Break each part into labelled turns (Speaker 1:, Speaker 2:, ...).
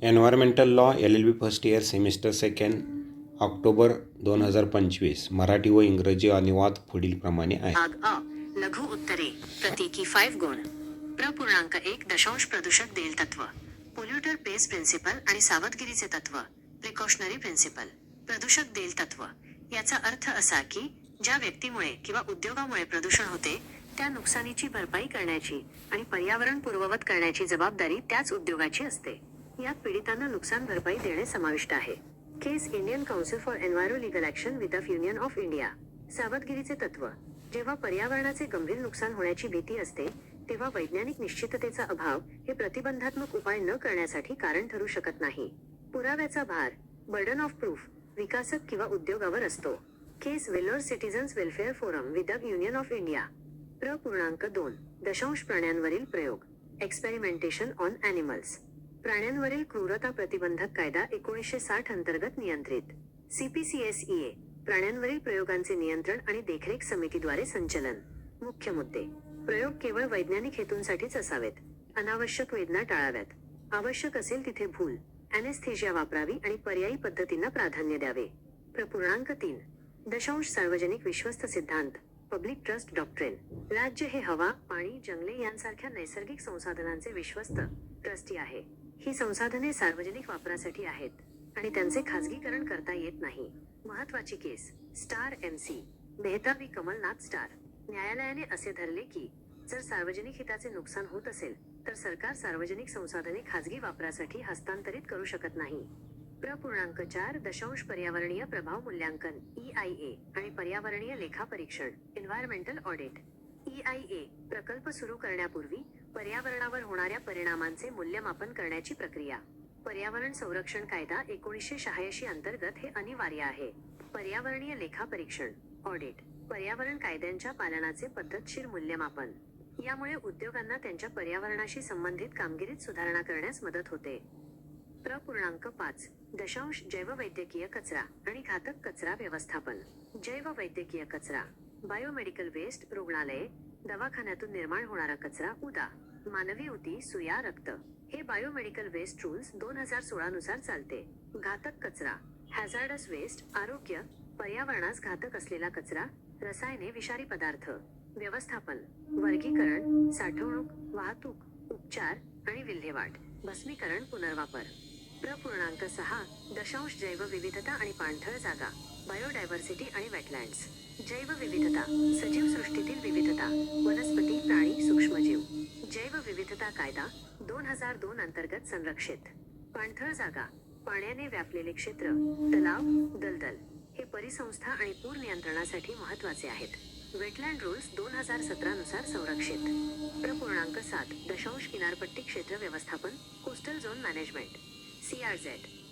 Speaker 1: Environmental law LLB first year semester second October 2025 Marathi व इंग्रजी अनुवाद पुढीलप्रमाणे आहे.
Speaker 2: भाग अ लघु उत्तरे प्रतीकी 5 गुण. 1 प्रदूषक देल तत्व, पोल्युटर पेस प्रिन्सिपल आणि सावधगिरीचे तत्व, प्रिकॉशनरी प्रिन्सिपल. प्रदूषक देल तत्व याचा अर्थ असा की ज्या व्यक्तीमुळे किंवा उद्योगामुळे प्रदूषण होते त्या नुकसानीची भरपाई करण्याची आणि पर्यावरण पूर्ववत करण्याची जबाबदारी त्याच उद्योगाची असते. यात पीडितांना नुकसान भरपाई देणे समाविष्ट आहे. Case Indian council for enviro legal action with the union of India. सावधगिरीचे तत्व जेव्हा पर्यावरणाचे गंभीर नुकसान होण्याची भीती असते तेव्हा वैज्ञानिक निश्चिततेचा अभाव हे प्रतिबंधात्मक उपाय न करण्यासाठी कारण ठरू शकत नाही. पुराव्याचा भार बर्डन ऑफ प्रूफ विकासक किंवा उद्योगावर असतो. Case Vellore citizens welfare forum with the union of India. 2 प्राण्यांवरील प्रयोग. Experimentation on animals. प्राण्यांवरील क्रूरता प्रतिबंधक कायदा 1960 अंतर्गत नियंत्रित. CPCSEA प्राण्यांवरील प्रयोगांचे नियंत्रण आणि देखरेख समितीद्वारे संचलन. मुख्य मुद्दे. प्रयोग केवळ वैज्ञानिक हेतूंसाठीच असावेत. अनावश्यक वेदना टाळाव्यात. आवश्यक असेल तिथे भूल ॲनेस्थेशिया वापरावी आणि पर्यायी पद्धतींना प्राधान्य द्यावे. 3 सार्वजनिक विश्वस्त सिद्धांत पब्लिक ट्रस्ट डॉक्ट्रिन. राज्य हे हवा, पाणी, जंगले यांसारख्या नैसर्गिक संसाधनांचे विश्वस्त ट्रस्टी आहे. ही संसाधने सार्वजनिक वापरासाठी आहेत आणि त्यांचे खाजगीकरण करता येत नाही. महत्वाची case star MC Mehta v Kamalnath star. न्यायालयाने असे धरले की जर सार्वजनिक हिताचे नुकसान होत असेल तर सरकार सार्वजनिक संसाधने खाजगी वापरासाठी हस्तांतरित करू शकत नाही. 4 पर्यावरणीय प्रभाव मूल्यांकन EIA आणि पर्यावरणीय लेखा परीक्षण एन्व्हायरमेंटल ऑडिट. EIA प्रकल्प सुरू करण्यापूर्वी पर्यावरणावर होणाऱ्या परिणामांचे मूल्यमापन करण्याची प्रक्रिया. पर्यावरण संरक्षण कायदा 1986 अंतर्गत हे अनिवार्य आहे. पर्यावरणीय लेखा परीक्षण ऑडिट पर्यावरण कायद्यांच्या पालनाचे पद्धतशीर मूल्यमापन. यामुळे उद्योगांना त्यांच्या पर्यावरणाशी संबंधित कामगिरीत सुधारणा करण्यास मदत होते. 5 जैववैद्यकीय कचरा आणि घातक कचरा व्यवस्थापन. जैववैद्यकीय कचरा बायोमेडिकल वेस्ट, रुग्णालये, दवाखान्यातून निर्माण होणारा कचरा, उदा. मानवी उती, सुया, रक्त हे बायोमेडिकल वेस्ट रूल्स 2016 नुसार चालते. घातक कचरा हॅझार्डस वेस्ट, आरोग्य, पर्यावरणास घातक असलेला कचरा, रसायने, विषारी पदार्थ. व्यवस्थापन वर्गीकरण, साठवणूक, वाहतूक, उपचार आणि विल्हेवाट, भस्मीकरण, पुनर्वापर. 6 जैवविविधता आणि पाणथळ जागा बायोडायव्हर्सिटी आणि वेटलँड्स. जैवविविधता सजीव सृष्टीतील विविधता, वनस्पती, प्राणी, सूक्ष्मजीव. जैवविविधता कायदा 2002 अंतर्गत संरक्षित. पाणथळ जागा पाण्याने व्यापलेले क्षेत्र, तलाव, दलदल हे परिसंस्था आणि पूर नियंत्रणासाठी महत्त्वाचे आहेत. वेटलँड रूल्स 2017 नुसार संरक्षित. 7 किनारपट्टी क्षेत्र व्यवस्थापन coastal zone management. CRZ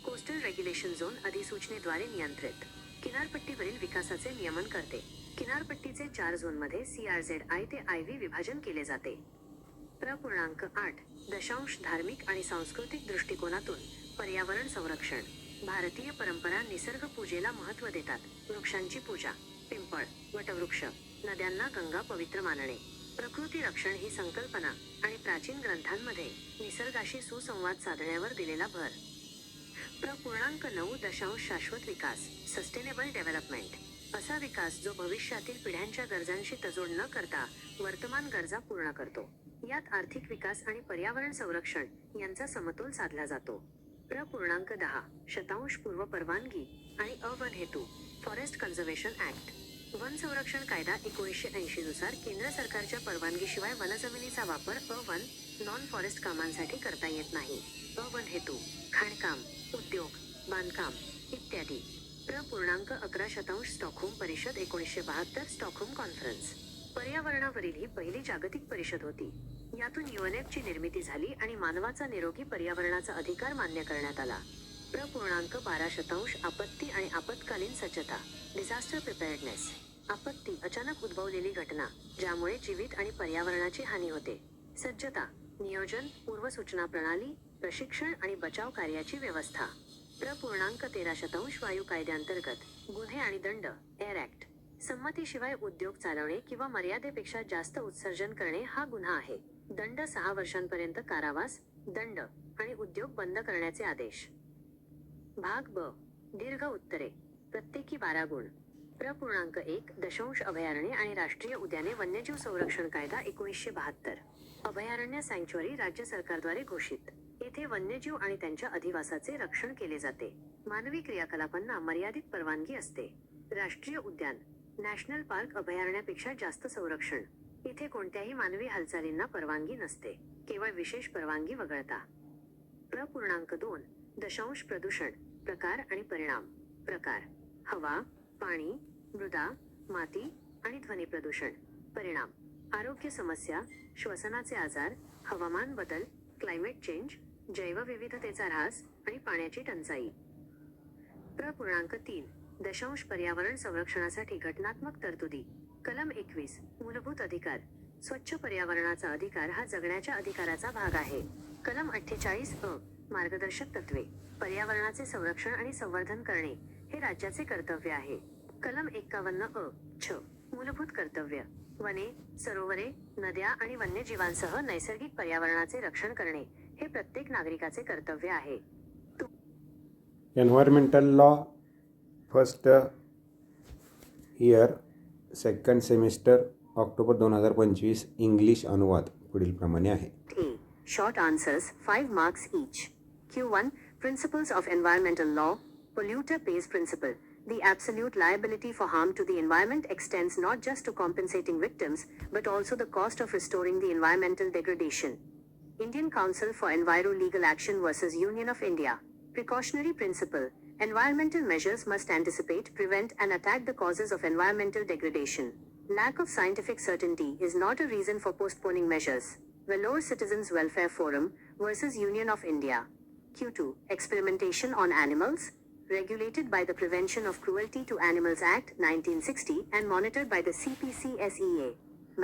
Speaker 2: coastal regulation zone अधिसूचनेद्वारे नियंत्रित. किनारपट्टीवरील विकासाचे नियमन करते. किनारपट्टीचे 4 झोनमध्ये CRZI ते IV विभाजन केले जाते. 8 धार्मिक आणि सांस्कृतिक दृष्टिकोनातून पर्यावरण संरक्षण. भारतीय परंपरा निसर्ग पूजेला महत्त्व देतात. वृक्षांची पूजा, पिंपळ, वटवृक्ष, नद्यांना गंगा पवित्र मानणे, प्रकृती रक्षण ही संकल्पना आणि प्राचीन ग्रंथांमध्ये निसर्गाशी सुसंवाद साधण्यावर दिलेला भर. 9 शाश्वत विकास सस्टेनेबल डेव्हलपमेंट. असा विकास जो भविष्यातील पिढ्यांच्या गरजांशी तडजोड न करता वर्तमान गरजा पूर्ण करतो. यात आर्थिक विकास आणि पर्यावरण संरक्षण यांचा समतोल साधला जातो. 10 शतांश पूर्व परवानगी आणि अवन हेतू फॉरेस्ट कन्झर्वेशन ॲक्ट. वन संरक्षण कायदा 1980 नुसार केंद्र सरकारच्या परवानगीशिवाय वनजमिनीचा वापर अवन नॉन फॉरेस्ट कामांसाठी करता येत नाही. अवन हेतू खाणकाम, उद्योग, बांधकाम इत्यादी. 11 शतांश स्टॉकहोम परिषद 1972 स्टॉकहोम कॉन्फरन्स. पर्यावरणावरील ही पहिली जागतिक परिषद होती. यातून UNEP ची निर्मिती झाली आणि मानवाचा निरोगी पर्यावरणाचा अधिकार मान्य करण्यात आला. 12 शतांश आपत्ती आणि आपत्कालीन सज्जता डिझास्टर प्रिपेअर्डनेस. आपत्ती अचानक उद्भवलेली घटना ज्यामुळे जीवित आणि पर्यावरणाची हानी होते. सज्जता नियोजन, पूर्वसूचना प्रणाली, प्रशिक्षण आणि बचाव कार्याची व्यवस्था. 13 शतांश वायू कायद्याअंतर्गत गुन्हे आणि दंड एअर ॲक्ट. संमतीशिवाय उद्योग चालवणे किंवा मर्यादेपेक्षा जास्त उत्सर्जन करणे हा गुन्हा आहे. दंड 6 वर्षांपर्यंत कारावास, दंड आणि उद्योग बंद करण्याचे आदेश. भाग ब. दीर्घ उत्तरे. प्रत्येकी 12 गुण. 1.1 अभयारण्ये आणि राष्ट्रीय उद्याने वन्यजीव संरक्षण कायदा 1972. अभयारण्य सँक्च्युअरी राज्य सरकारद्वारे घोषित. येथे वन्यजीव आणि त्यांच्या अधिवासाचे रक्षण केले जाते. मानवी क्रियाकलापांना मर्यादित परवानगी असते. राष्ट्रीय उद्यान, नॅशनल पार्क अभयारण्यापेक्षा जास्त संरक्षण. इथे कोणत्याही मानवी हालचालींना परवानगी नसते, केवळ विशेष परवानगी वगळता. 2.2 प्रदूषण, प्रकार आणि परिणाम. प्रकार: हवा, पाणी, मृदा, माती आणि ध्वनी प्रदूषण. परिणाम: आरोग्य समस्या, श्वसनाचे आजार, हवामान बदल, क्लायमेट चेंज, जैवविविधतेचा ऱ्हास आणि पाण्याची टंचाई. 3.3 पर्यावरण संरक्षणासाठी घटनात्मक तरतुदी. कलम 21 मूलभूत अधिकार. स्वच्छ पर्यावरणाचा अधिकार हा जगण्याच्या अधिकाराचा भाग आहे. कलम 48 मार्गदर्शक तत्त्वे. पर्यावरणाचे संरक्षण आणि संवर्धन करणे हे राज्याचे कर्तव्य आहे. कलम 51 मूलभूत कर्तव्य. वने, सरोवरे, नद्या आणि वन्यजीवांसह नैसर्गिक पर्यावरणाचे रक्षण करणे हे प्रत्येक नागरिकाचे कर्तव्य आहे.
Speaker 1: Environmental law first year second semester October 2025 English अनुवाद पुढीलप्रमाणे आहे.
Speaker 2: Short answers, 5 marks each. Q1 Principles of Environmental Law. Polluter pays principle. The absolute liability for harm to the environment extends not just to compensating victims, but also the cost of restoring the environmental degradation. Indian Council for Enviro Legal Action versus Union of India. Precautionary principle. Environmental measures must anticipate, prevent, and attack the causes of environmental degradation. Lack of scientific certainty is not a reason for postponing measures. Vellore Citizens Welfare Forum versus Union of India. Q2 Experimentation on animals. Regulated by the Prevention of Cruelty to Animals Act 1960 and monitored by the CPCSEA.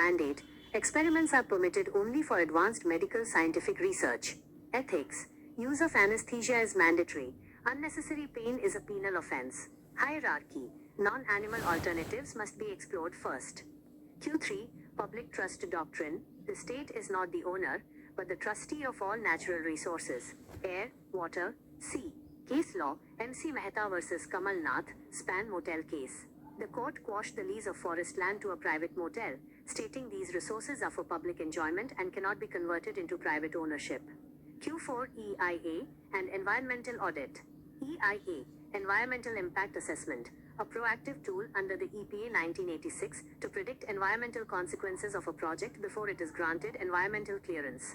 Speaker 2: Mandate: experiments are permitted only for advanced medical scientific research. Ethics: use of anesthesia is mandatory. Unnecessary pain is a penal offense. Hierarchy: non-animal alternatives must be explored first. Q3 Public Trust Doctrine. The state is not the owner, but the trustee of all natural resources: air, water, sea. Case law: MC Mehta versus Kamal Nath, Span Motel case. The court quashed the lease of forest land to a private motel, stating these resources are for public enjoyment and cannot be converted into private ownership. Q4 EIA and Environmental Audit. EIA, Environmental Impact Assessment, a proactive tool under the EPA 1986 to predict environmental consequences of a project before it is granted environmental clearance.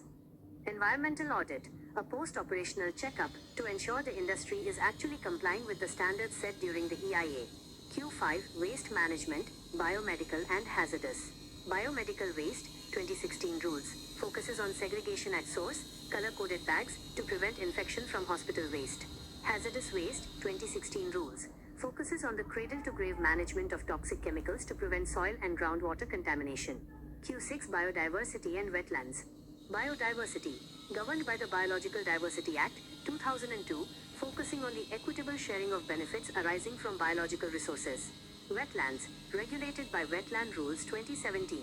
Speaker 2: Environmental Audit, a post-operational checkup to ensure the industry is actually complying with the standards set during the EIA. Q5 Waste Management, Biomedical and Hazardous. Biomedical Waste, 2016 rules, focuses on segregation at source, color-coded bags, to prevent infection from hospital waste. Hazardous Waste, 2016 rules, focuses on the cradle-to-grave management of toxic chemicals to prevent soil and groundwater contamination. Q6 Biodiversity and Wetlands. Biodiversity, governed by the Biological Diversity Act, 2002, focusing on the equitable sharing of benefits arising from biological resources. Wetlands, regulated by Wetland Rules 2017.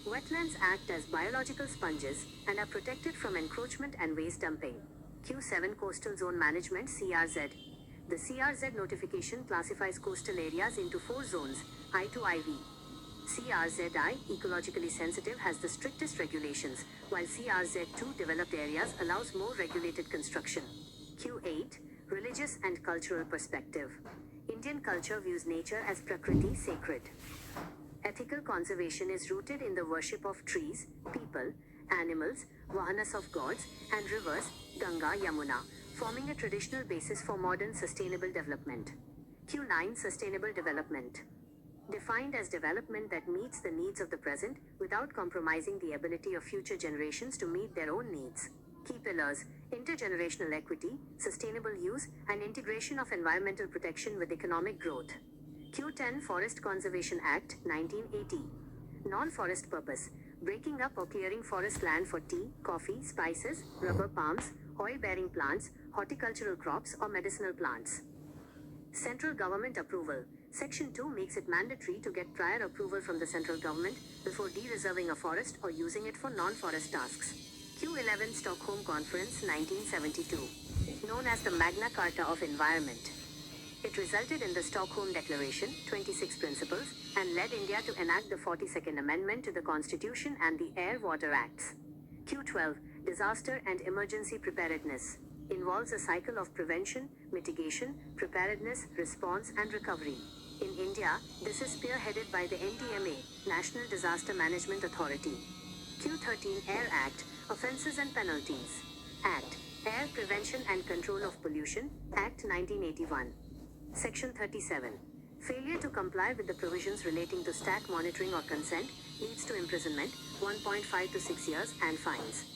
Speaker 2: Wetlands act as biological sponges and are protected from encroachment and waste dumping. Q7 Coastal Zone Management (CRZ). The CRZ notification classifies coastal areas into 4 zones, I to IV. CRZ-I, ecologically sensitive, has the strictest regulations, while CRZ-2, developed areas, allows more regulated construction. Q8 Religious and Cultural Perspective. Indian culture views nature as Prakriti, sacred. Ethical conservation is rooted in the worship of trees, people, animals, vahanas of gods, and rivers, Ganga, Yamuna, forming a traditional basis for modern sustainable development. Q9 Sustainable Development. Defined as development that meets the needs of the present without compromising the ability of future generations to meet their own needs. Key pillars: intergenerational equity, sustainable use, and integration of environmental protection with economic growth. Q10 Forest Conservation Act, 1980. Non-forest purpose: breaking up or clearing forest land for tea, coffee, spices, rubber palms, oil-bearing plants, horticultural crops, or medicinal plants. Central government approval. Section 2 makes it mandatory to get prior approval from the central government before de-reserving a forest or using it for non-forest tasks. Q11 Stockholm Conference 1972, known as the Magna Carta of Environment. It resulted in the Stockholm Declaration, 26 Principles, and led India to enact the 42nd Amendment to the Constitution and the Air-Water Acts. Q12 Disaster and Emergency Preparedness involves a cycle of prevention, mitigation, preparedness, response, and recovery. In India, this is spearheaded by the NDMA, National Disaster Management Authority. Q13 Air Act, Offences and Penalties. Act, Air Prevention and Control of Pollution, Act 1981. Section 37. Failure to comply with the provisions relating to stat monitoring or consent leads to imprisonment, 1.5 to 6 years, and fines.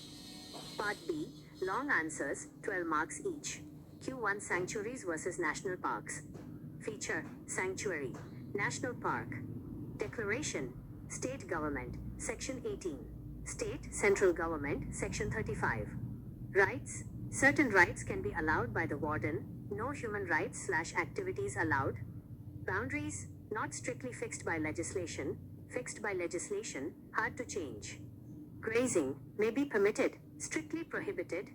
Speaker 2: Part B. Long answers, 12 marks each. Q1 Sanctuaries versus National Parks. Feature, Sanctuary, National Park. Declaration, State Government, Section 18. State, Central Government, Section 35. Rights, certain rights can be allowed by the warden, no human rights/activities allowed. Boundaries, not strictly fixed by legislation, hard to change. Grazing, may be permitted, strictly prohibited.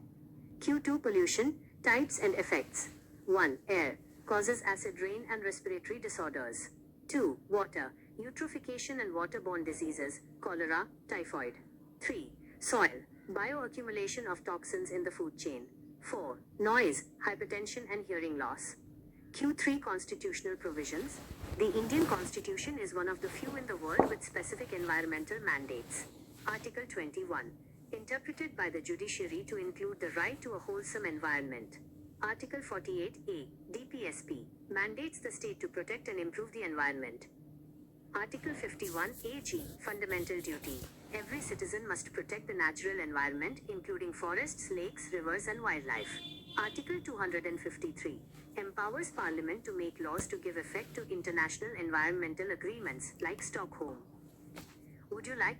Speaker 2: Q2 Pollution, types and effects. 1. Air, causes acid rain and respiratory disorders. 2. Water, eutrophication and waterborne diseases, cholera, typhoid. 3. Soil, bioaccumulation of toxins in the food chain. 4. Noise, hypertension and hearing loss. Q3 Constitutional Provisions. The Indian Constitution is one of the few in the world with specific environmental mandates. Article 21. Interpreted by the judiciary to include the right to a wholesome environment. Article 48A, DPSP, mandates the state to protect and improve the environment. Article 51AG, Fundamental Duty. Every citizen must protect the natural environment, including forests, lakes, rivers, and wildlife. Article 253 empowers Parliament to make laws to give effect to international environmental agreements, like Stockholm. Would you like